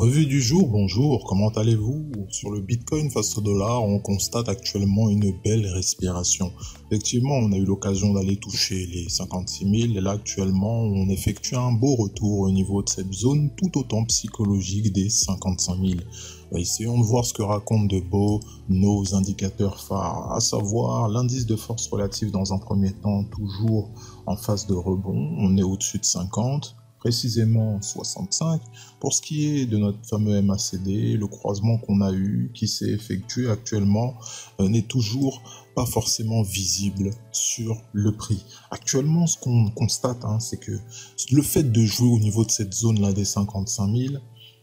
Revue du jour, bonjour, comment allez-vous? Sur le Bitcoin face au dollar, on constate actuellement une belle respiration. Effectivement, on a eu l'occasion d'aller toucher les 56 000 et là actuellement, on effectue un beau retour au niveau de cette zone tout autant psychologique des 55 000. Essayons de voir ce que racontent de beau nos indicateurs phares, à savoir l'indice de force relative dans un premier temps, toujours en phase de rebond, on est au-dessus de 50. Précisément 65. Pour ce qui est de notre fameux MACD, le croisement qu'on a eu, qui s'est effectué actuellement, n'est toujours pas forcément visible sur le prix. Actuellement, ce qu'on constate, c'est que le fait de jouer au niveau de cette zone-là des 55 000,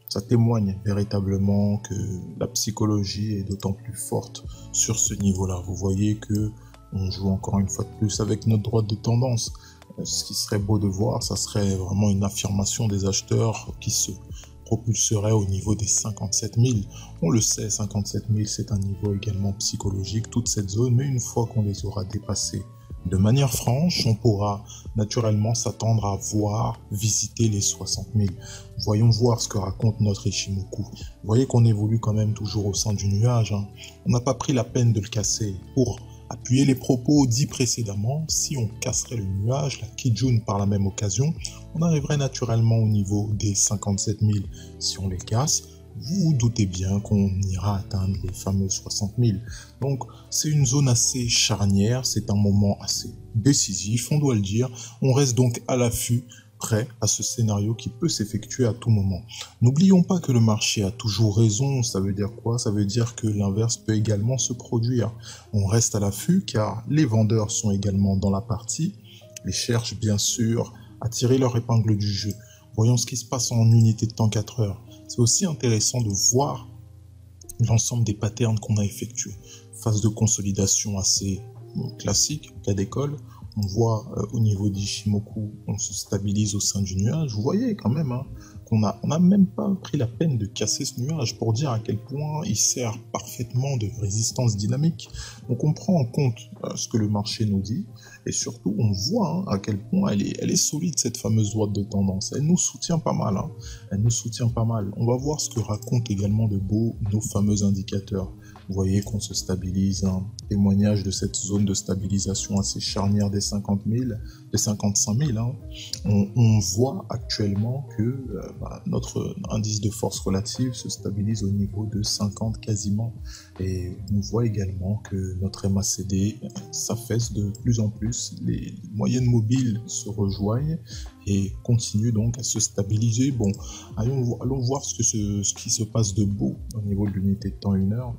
ça témoigne véritablement que la psychologie est d'autant plus forte sur ce niveau-là. Vous voyez que on joue encore une fois de plus avec notre droite de tendance. Ce qui serait beau de voir, ça serait vraiment une affirmation des acheteurs qui se propulserait au niveau des 57 000. On le sait, 57 000, c'est un niveau également psychologique, toute cette zone, mais une fois qu'on les aura dépassés de manière franche, on pourra naturellement s'attendre à voir visiter les 60 000. Voyons voir ce que raconte notre Ichimoku. Vous voyez qu'on évolue quand même toujours au sein du nuage. On n'a pas pris la peine de le casser pour appuyer les propos dits précédemment. Si on casserait le nuage, la Kijun par la même occasion, on arriverait naturellement au niveau des 57 000. Si on les casse, vous vous doutez bien qu'on ira atteindre les fameux 60 000. Donc c'est une zone assez charnière, c'est un moment assez décisif, on doit le dire. On reste donc à l'affût, prêt à ce scénario qui peut s'effectuer à tout moment. N'oublions pas que le marché a toujours raison. Ça veut dire quoi? Ça veut dire que l'inverse peut également se produire. On reste à l'affût car les vendeurs sont également dans la partie. Ils cherchent bien sûr à tirer leur épingle du jeu. Voyons ce qui se passe en unité de temps 4 heures. C'est aussi intéressant de voir l'ensemble des patterns qu'on a effectués. Phase de consolidation assez classique, cas d'école. On voit au niveau d'Ichimoku, on se stabilise au sein du nuage. Vous voyez quand même qu'on n'a même pas pris la peine de casser ce nuage pour dire à quel point il sert parfaitement de résistance dynamique. Donc on prend en compte ce que le marché nous dit et surtout on voit à quel point elle est solide cette fameuse droite de tendance. Elle nous soutient pas mal. Elle nous soutient pas mal. On va voir ce que racontent également de beau nos fameux indicateurs. Vous voyez qu'on se stabilise, témoignage de cette zone de stabilisation assez charnière des 50 000, des 55 000. On voit actuellement que notre indice de force relative se stabilise au niveau de 50 quasiment. Et on voit également que notre MACD s'affaisse de plus en plus. Les moyennes mobiles se rejoignent et continuent donc à se stabiliser. Bon, allons voir ce qui se passe de beau au niveau de l'unité de temps 1 heure.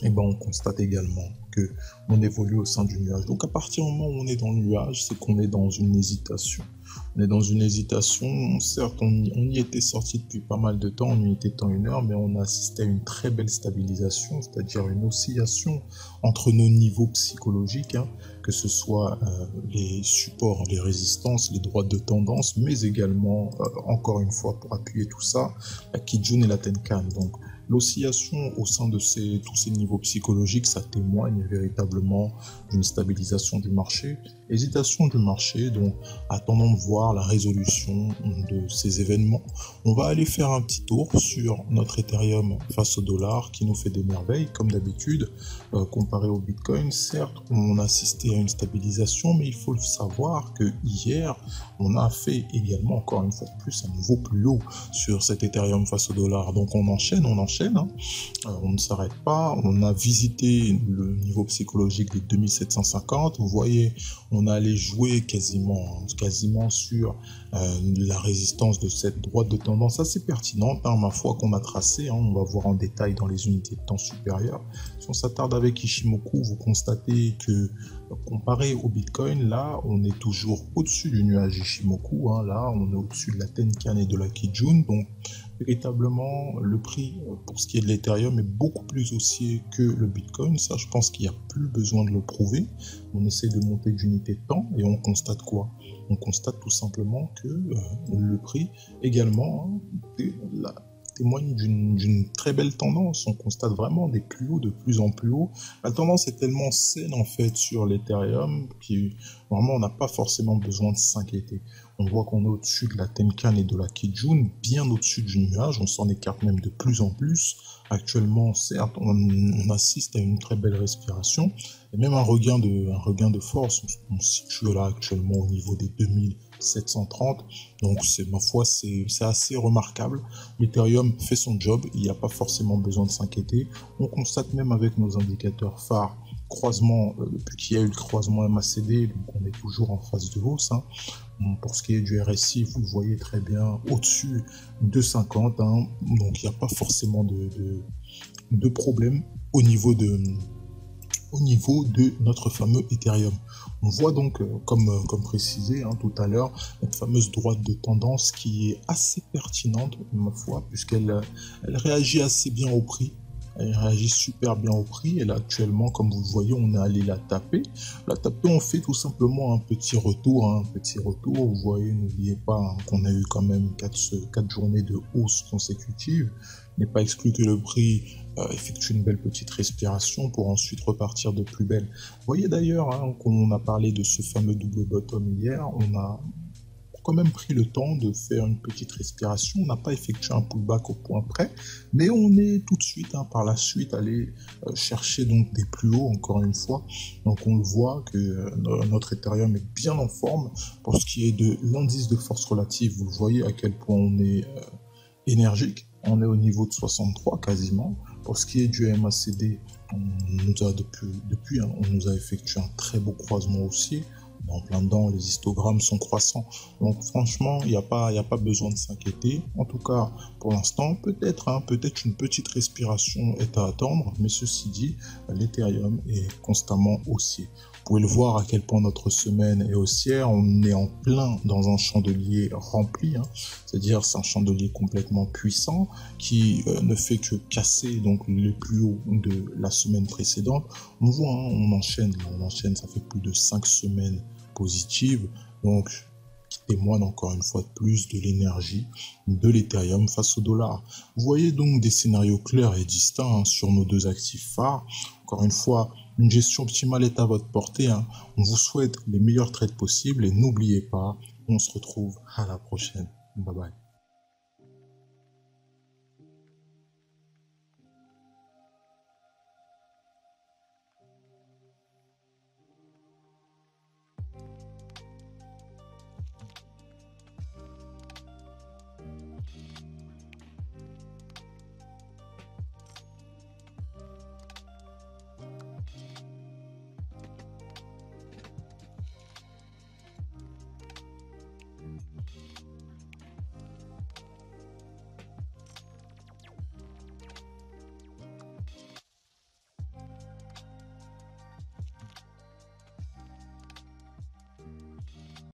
Et on constate également que on évolue au sein du nuage. Donc à partir du moment où on est dans le nuage, c'est qu'on est dans une hésitation. On est dans une hésitation, certes on y était sorti depuis pas mal de temps en unité de temps 1 heure, mais on a assisté à une très belle stabilisation, c'est-à-dire une oscillation entre nos niveaux psychologiques, que ce soit les supports, les résistances, les droites de tendance, mais également, encore une fois, pour appuyer tout ça, la Kijun et la Tenkan. Donc l'oscillation au sein de tous ces niveaux psychologiques, ça témoigne véritablement d'une stabilisation du marché. Hésitation du marché, donc attendons de voir la résolution de ces événements. On va aller faire un petit tour sur notre Ethereum face au dollar qui nous fait des merveilles, comme d'habitude, comparé au Bitcoin. Certes, on a assisté à une stabilisation, mais il faut le savoir que hier, on a fait également, encore une fois de plus, un nouveau plus haut sur cet Ethereum face au dollar. Donc on enchaîne. On ne s'arrête pas. On a visité le niveau psychologique des 2750. Vous voyez, on allait jouer quasiment sur la résistance de cette droite de tendance assez pertinente, ma foi, qu'on a tracée. On va voir en détail dans les unités de temps supérieures. Si on s'attarde avec Ichimoku, vous constatez que comparé au Bitcoin, là, on est toujours au-dessus du nuage Ichimoku. Là, on est au-dessus de la Tenkan et de la Kijun. Donc, véritablement, le prix pour ce qui est de l'Ethereum est beaucoup plus haussier que le Bitcoin. Ça, je pense qu'il n'y a plus besoin de le prouver. On essaie de monter d'unité de temps et on constate quoi? On constate tout simplement que le prix également, témoigne d'une très belle tendance. On constate vraiment des plus hauts de plus en plus haut. La tendance est tellement saine en fait sur l'Ethereum qui vraiment on n'a pas forcément besoin de s'inquiéter. On voit qu'on est au-dessus de la Tenkan et de la Kijun, bien au-dessus du nuage, on s'en écarte même de plus en plus. Actuellement, certes, on assiste à une très belle respiration et même un regain de force. On se situe là actuellement au niveau des 2730. Donc, ma foi, c'est assez remarquable. L'Ethereum fait son job, il n'y a pas forcément besoin de s'inquiéter. On constate même avec nos indicateurs phares croisement, depuis qu'il y a eu le croisement MACD, donc on est toujours en phase de hausse. Hein. Pour ce qui est du RSI, vous le voyez très bien au-dessus de 50, hein, donc il n'y a pas forcément de problème au niveau de notre fameux Ethereum. On voit donc, comme précisé hein, tout à l'heure, notre fameuse droite de tendance qui est assez pertinente, ma foi, puisqu'elle réagit assez bien au prix. Elle réagit super bien au prix et là actuellement comme vous le voyez on est allé la taper. On fait tout simplement un petit retour, vous voyez, n'oubliez pas hein, qu'on a eu quand même 4 journées de hausse consécutive. Il n'est pas exclu que le prix effectue une belle petite respiration pour ensuite repartir de plus belle. Vous voyez d'ailleurs hein, qu'on a parlé de ce fameux double bottom hier, on a quand même pris le temps de faire une petite respiration. On n'a pas effectué un pullback au point près, mais on est tout de suite, hein, par la suite, allé chercher donc des plus hauts, encore une fois. Donc on le voit que notre Ethereum est bien en forme. Pour ce qui est de l'indice de force relative, vous voyez à quel point on est énergique. On est au niveau de 63 quasiment. Pour ce qui est du MACD, on nous a effectué un très beau croisement haussier. En plein dedans, les histogrammes sont croissants. Donc franchement, il n'y a pas besoin de s'inquiéter. En tout cas, pour l'instant, peut-être une petite respiration est à attendre. Mais ceci dit, l'Ethereum est constamment haussier. Vous pouvez le voir à quel point notre semaine est haussière. On est en plein dans un chandelier rempli. Hein. C'est-à-dire c'est un chandelier complètement puissant qui ne fait que casser donc le plus haut de la semaine précédente. On voit, hein, on enchaîne, ça fait plus de 5 semaines positives, donc qui témoigne encore une fois de plus de l'énergie de l'Ethereum face au dollar. Vous voyez donc des scénarios clairs et distincts hein, sur nos deux actifs phares. Encore une fois, une gestion optimale est à votre portée. Hein. On vous souhaite les meilleurs trades possibles et n'oubliez pas, on se retrouve à la prochaine. Bye bye.